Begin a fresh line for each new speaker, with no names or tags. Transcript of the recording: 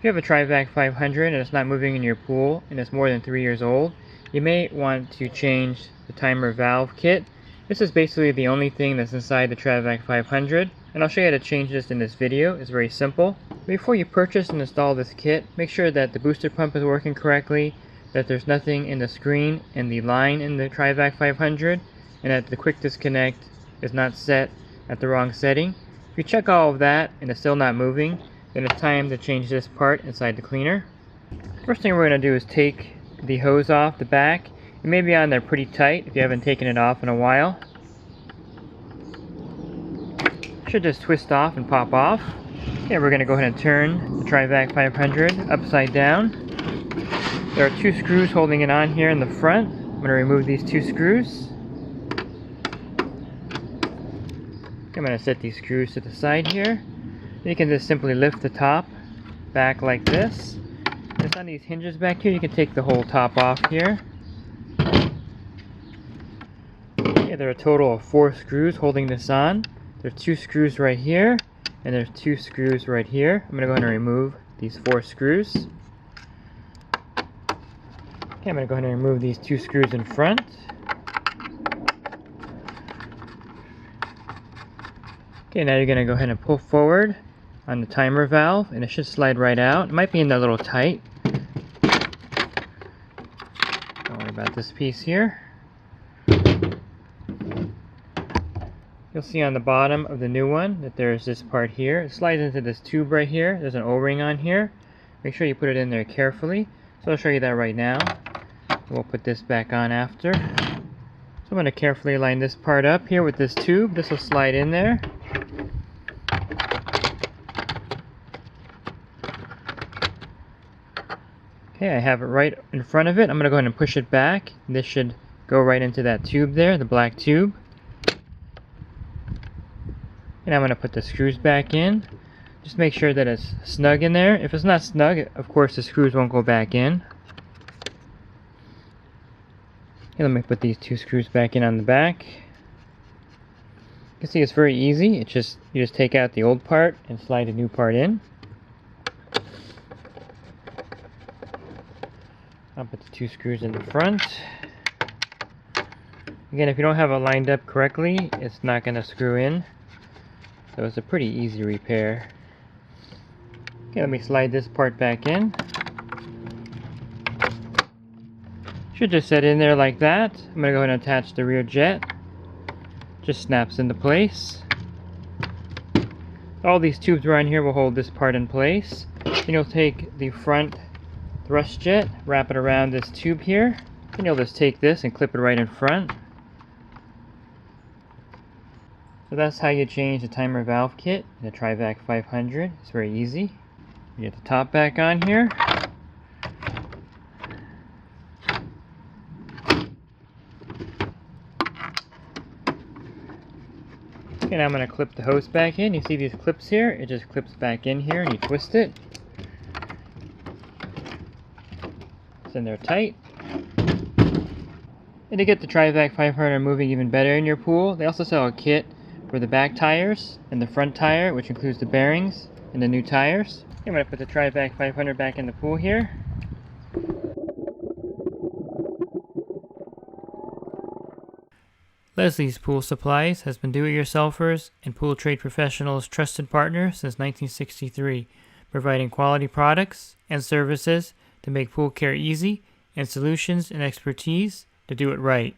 If you have a TriVac 500 and it's not moving in your pool and it's more than 3 years old, you may want to change the timer valve kit. This is basically the only thing that's inside the TriVac 500, and I'll show you how to change this in this video. It's very simple. Before you purchase and install this kit, make sure that the booster pump is working correctly, that there's nothing in the screen and the line in the TriVac 500, and that the quick disconnect is not set at the wrong setting. If you check all of that and it's still not moving, then it's time to change this part inside the cleaner. First thing we're going to do is take the hose off the back. It may be on there pretty tight if you haven't taken it off in a while. It should just twist off and pop off. Okay, we're going to go ahead and turn the TriVac 500 upside down. There are 2 screws holding it on here in the front. I'm going to remove these 2 screws. I'm going to set these screws to the side here. You can just simply lift the top back like this. Just on these hinges back here, you can take the whole top off here. Okay, there are a total of 4 screws holding this on. There's 2 screws right here, and there's 2 screws right here. I'm going to go ahead and remove these 4 screws. Okay, I'm going to go ahead and remove these 2 screws in front. Okay, now you're going to go ahead and pull forward on the timer valve, and it should slide right out. It might be in there a little tight. Don't worry about this piece here. You'll see on the bottom of the new one that there's this part here. It slides into this tube right here. There's an O-ring on here. Make sure you put it in there carefully. So I'll show you that right now. We'll put this back on after. So I'm going to carefully line this part up here with this tube. This will slide in there. Okay, I have it right in front of it. I'm going to go ahead and push it back. This should go right into that tube there, the black tube. And I'm going to put the screws back in. Just make sure that it's snug in there. If it's not snug, of course the screws won't go back in. Okay, let me put these 2 screws back in on the back. You can see it's very easy. You just take out the old part and slide the new part in. I'll put the 2 screws in the front. Again, if you don't have it lined up correctly, it's not going to screw in. So it's a pretty easy repair. Okay, let me slide this part back in. Should just set in there like that. I'm going to go ahead and attach the rear jet. Just snaps into place. All these tubes around here will hold this part in place. Then you'll take the front thrust jet, wrap it around this tube here, and you'll just take this and clip it right in front. So that's how you change the timer valve kit in the TriVac 500. It's very easy. You get the top back on here. Okay, now I'm going to clip the hose back in. You see these clips here? It just clips back in here and you twist it. In there tight. And to get the TriVac 500 moving even better in your pool, they also sell a kit for the back tires and the front tire, which includes the bearings and the new tires. I'm going to put the TriVac 500 back in the pool here. Leslie's Pool Supplies has been do-it-yourselfers and pool trade professionals' trusted partner since 1963, providing quality products and services to make pool care easy, and solutions and expertise to do it right.